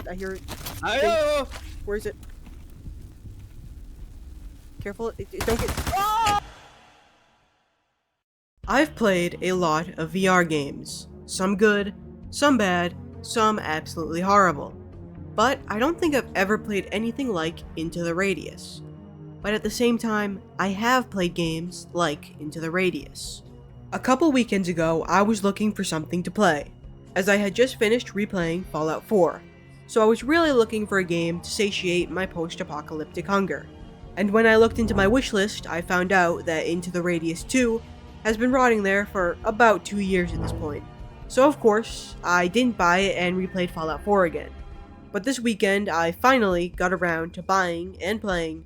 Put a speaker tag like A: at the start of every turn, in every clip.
A: I hear it.
B: Ayo!
A: Where is it? Careful, don't get... Oh! I've played a lot of VR games. Some good, some bad, some absolutely horrible. But I don't think I've ever played anything like Into the Radius. But at the same time, I have played games like Into the Radius. A couple weekends ago, I was looking for something to play, as I had just finished replaying Fallout 4, so I was really looking for a game to satiate my post-apocalyptic hunger. And when I looked into my wishlist, I found out that Into the Radius 2 has been rotting there for about 2 years at this point. So of course, I didn't buy it and replayed Fallout 4 again. But this weekend, I finally got around to buying and playing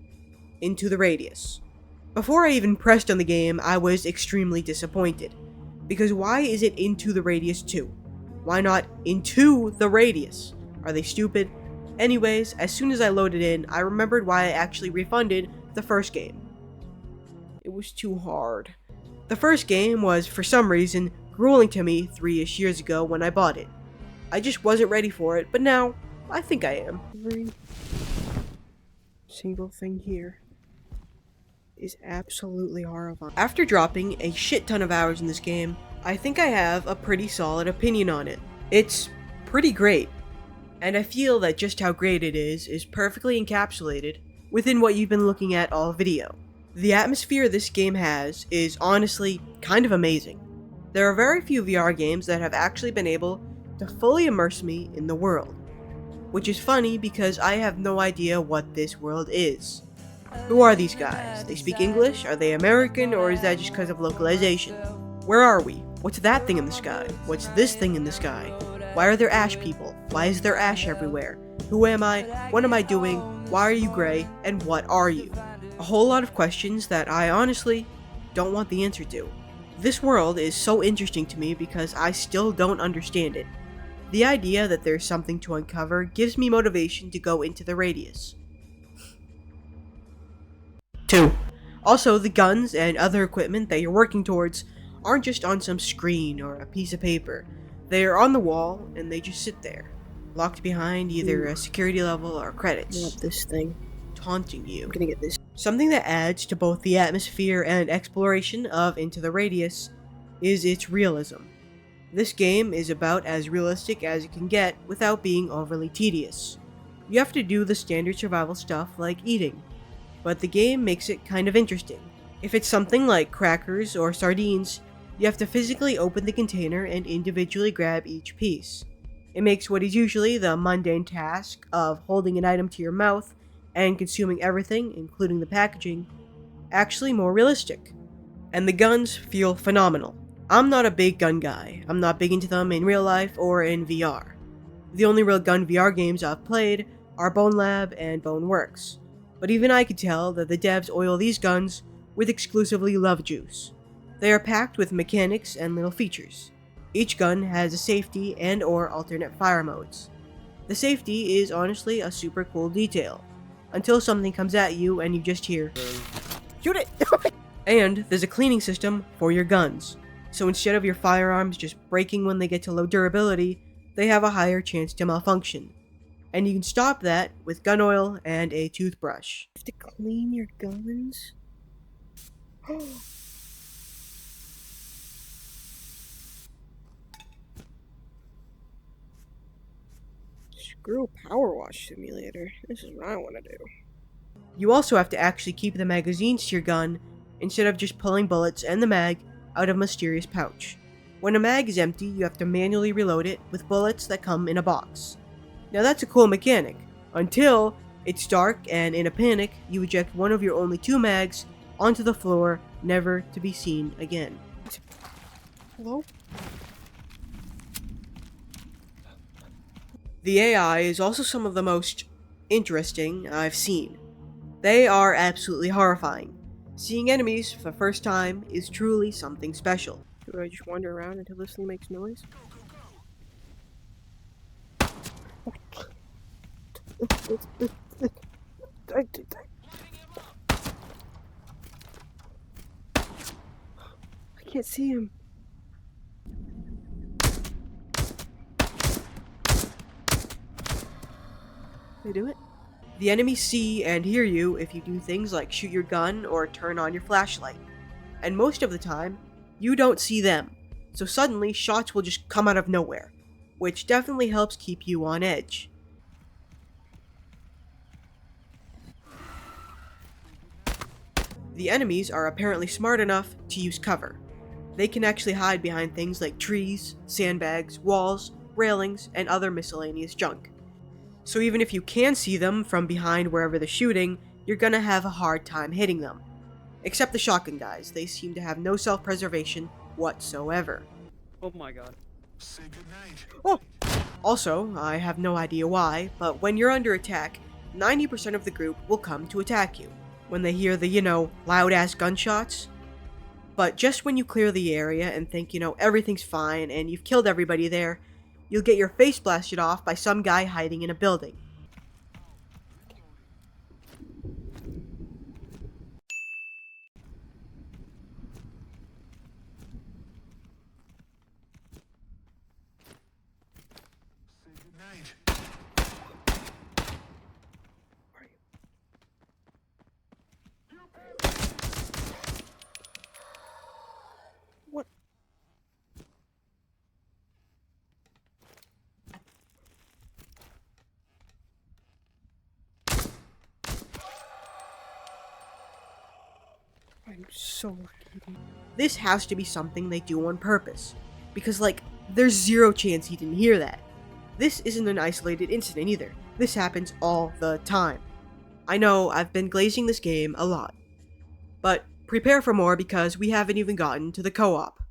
A: Into the Radius. Before I even pressed on the game, I was extremely disappointed. Because why is it Into the Radius 2? Why not Into the Radius? Are they stupid? Anyways, as soon as I loaded in, I remembered why I actually refunded the first game. It was too hard. The first game was, for some reason, grueling to me 3-ish years ago when I bought it. I just wasn't ready for it, but now, I think I am. Every single thing here is absolutely horrifying. After dropping a shit ton of hours in this game, I think I have a pretty solid opinion on it. It's pretty great, and I feel that just how great it is perfectly encapsulated within what you've been looking at all video. The atmosphere this game has is honestly kind of amazing. There are very few VR games that have actually been able to fully immerse me in the world, which is funny because I have no idea what this world is. Who are these guys? They speak English? Are they American, or is that just because of localization? Where are we? What's that thing in the sky? What's this thing in the sky? Why are there ash people? Why is there ash everywhere? Who am I? What am I doing? Why are you gray? And what are you? A whole lot of questions that I honestly don't want the answer to. This world is so interesting to me because I still don't understand it. The idea that there's something to uncover gives me motivation to go into the Radius. 2. Also, the guns and other equipment that you're working towards aren't just on some screen or a piece of paper. They are on the wall, and they just sit there, locked behind either a security level or credits. Not this thing. Taunting you. I'm gonna get this. Something that adds to both the atmosphere and exploration of Into the Radius is its realism. This game is about as realistic as it can get without being overly tedious. You have to do the standard survival stuff like eating, but the game makes it kind of interesting. If it's something like crackers or sardines, you have to physically open the container and individually grab each piece. It makes what is usually the mundane task of holding an item to your mouth and consuming everything, including the packaging, actually more realistic. And the guns feel phenomenal. I'm not a big gun guy. I'm not big into them in real life or in VR. The only real gun VR games I've played are Bone Lab and Boneworks. But even I could tell that the devs oil these guns with exclusively love juice. They are packed with mechanics and little features. Each gun has a safety and or alternate fire modes. The safety is honestly a super cool detail, until something comes at you and you just hear, "Shoot it!" And there's a cleaning system for your guns. So instead of your firearms just breaking when they get to low durability, they have a higher chance to malfunction. And you can stop that with gun oil and a toothbrush. You have to clean your guns? Screw Power Wash Simulator. This is what I want to do. You also have to actually keep the magazines to your gun instead of just pulling bullets and the mag out of a mysterious pouch. When a mag is empty, you have to manually reload it with bullets that come in a box. Now that's a cool mechanic, until it's dark and in a panic, you eject one of your only 2 mags onto the floor, never to be seen again. Hello? The AI is also some of the most interesting I've seen. They are absolutely horrifying. Seeing enemies for the first time is truly something special. Do I just wander around until this thing makes noise? I can't see him. They do it? The enemies see and hear you if you do things like shoot your gun or turn on your flashlight. And most of the time, you don't see them. So suddenly, shots will just come out of nowhere, which definitely helps keep you on edge. The enemies are apparently smart enough to use cover. They can actually hide behind things like trees, sandbags, walls, railings, and other miscellaneous junk. So even if you can see them from behind wherever they're shooting, you're gonna have a hard time hitting them. Except the shotgun guys, they seem to have no self-preservation whatsoever.
B: Oh my god.
C: Say goodnight.
A: Oh! Also, I have no idea why, but when you're under attack, 90% of the group will come to attack you when they hear the, loud-ass gunshots. But just when you clear the area and think, everything's fine and you've killed everybody there, you'll get your face blasted off by some guy hiding in a building.
C: Say goodnight.
A: What? I'm so lucky. This has to be something they do on purpose. Because, there's zero chance he didn't hear that. This isn't an isolated incident either. This happens all the time. I know, I've been glazing this game a lot. But prepare for more because we haven't even gotten to the co-op.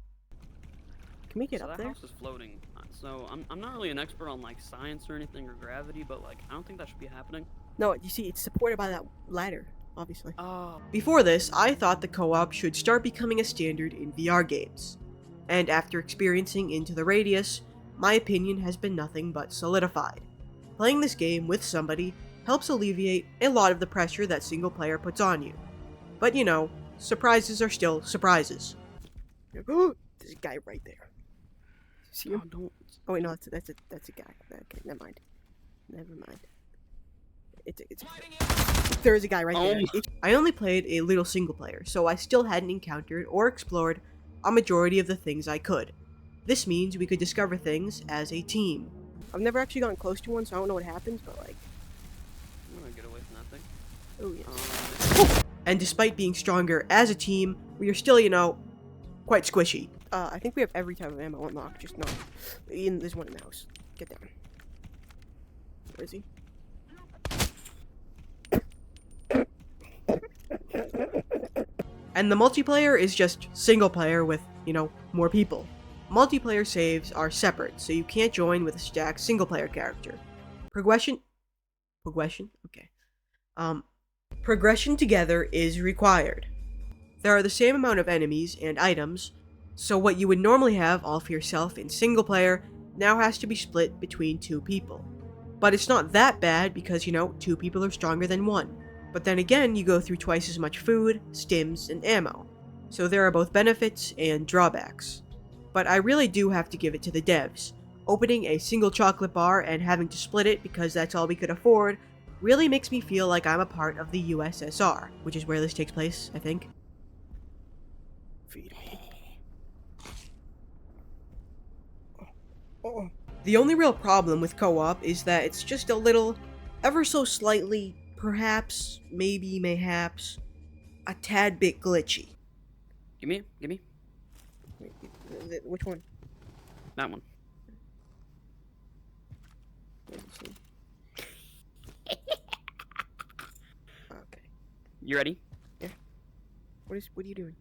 A: Can we get
B: So
A: up
B: that
A: there?
B: house is floating. So I'm not really an expert on like science or anything or gravity, but like I don't think that should be happening.
A: No, you see, it's supported by that ladder, obviously.
B: Oh.
A: Before this, I thought the co-op should start becoming a standard in VR games. And after experiencing Into the Radius, my opinion has been nothing but solidified. Playing this game with somebody helps alleviate a lot of the pressure that single player puts on you. But surprises are still surprises. There's a guy right there. See him?
B: Oh, don't.
A: Oh wait, no, that's a guy. Okay, never mind. There's a guy right there. I only played a little single player, so I still hadn't encountered or explored a majority of the things I could. This means we could discover things as a team. I've never actually gotten close to one, so I don't know what happens, but
B: I'm gonna get away from that thing.
A: oh yes. And despite being stronger as a team, we are still, quite squishy. I think we have every type of ammo unlocked, just not. There's one in the house. Get down. Where is he? And the multiplayer is just single player with, more people. Multiplayer saves are separate, so you can't join with a stacked single player character. Progression together is required. There are the same amount of enemies and items, so what you would normally have all for yourself in single player now has to be split between two people. But it's not that bad because, two people are stronger than one. But then again, you go through twice as much food, stims, and ammo. So there are both benefits and drawbacks. But I really do have to give it to the devs. Opening a single chocolate bar and having to split it because that's all we could afford really makes me feel like I'm a part of the USSR, which is where this takes place, I think. The only real problem with co-op is that it's just a little, ever so slightly, perhaps, maybe, mayhaps, a tad bit glitchy.
B: Gimme.
A: Which one?
B: That one.
A: Okay.
B: You ready?
A: Yeah. What are you doing?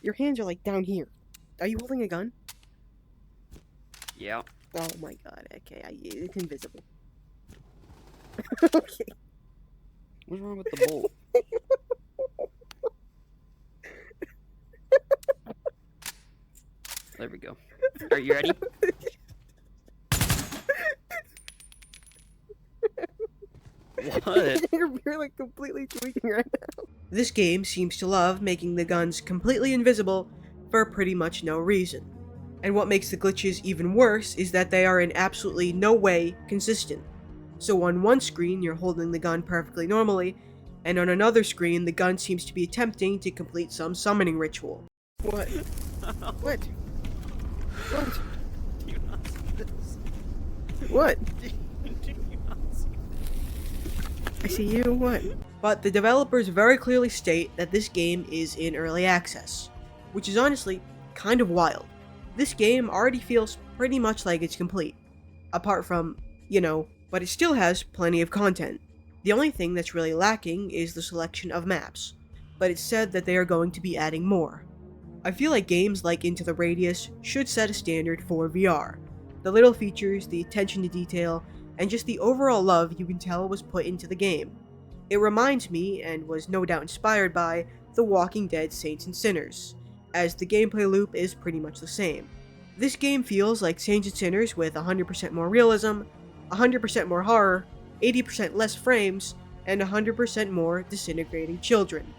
A: Your hands are down here. Are you holding a gun?
B: Yeah.
A: Oh my god, okay, it's invisible. Okay.
B: What's wrong with the bolt? There we go. Are you ready? What?
A: You're completely tweaking right now. This game seems to love making the guns completely invisible for pretty much no reason. And what makes the glitches even worse is that they are in absolutely no way consistent. So on one screen, you're holding the gun perfectly normally, and on another screen, the gun seems to be attempting to complete some summoning ritual. What? What? What?
B: Do you not see this?
A: What?
B: Do you not see
A: I see you, what? But the developers very clearly state that this game is in early access, which is honestly kind of wild. This game already feels pretty much like it's complete, apart from, but it still has plenty of content. The only thing that's really lacking is the selection of maps, but it's said that they are going to be adding more. I feel like games like Into the Radius should set a standard for VR. The little features, the attention to detail, and just the overall love you can tell was put into the game. It reminds me, and was no doubt inspired by, The Walking Dead Saints and Sinners, as the gameplay loop is pretty much the same. This game feels like Saints and Sinners with 100% more realism, 100% more horror, 80% less frames, and 100% more disintegrating children.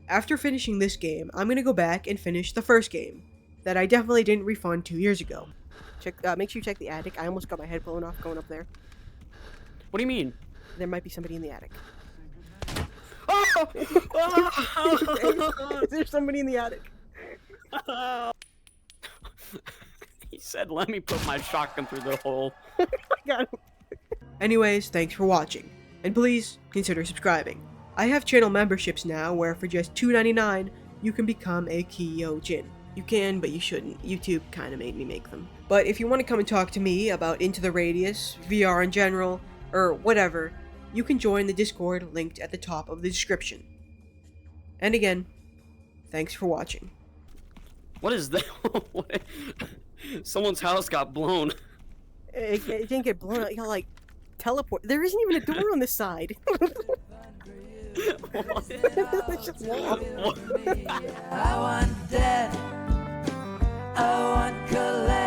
A: After finishing this game, I'm gonna go back and finish the first game, that I definitely didn't refund 2 years ago. Make sure you check the attic. I almost got my head blown off going up there.
B: What do you mean?
A: There might be somebody in the attic.
B: Oh!
A: Is there somebody in the attic?
B: He said, let me put my shotgun through the hole.
A: Got him. Anyways, thanks for watching, and please consider subscribing. I have channel memberships now where for just $2.99 you can become a Kyojiiin. You can, but you shouldn't. YouTube kind of made me make them. But if you want to come and talk to me about Into the Radius, VR in general, or whatever, you can join the Discord linked at the top of the description. And again, thanks for watching.
B: What is that? Someone's house got blown.
A: It didn't get blown out. You got like teleport. There isn't even a door on this side.
B: What?
A: It's just wall.
B: What?
D: I want dead. I want collect.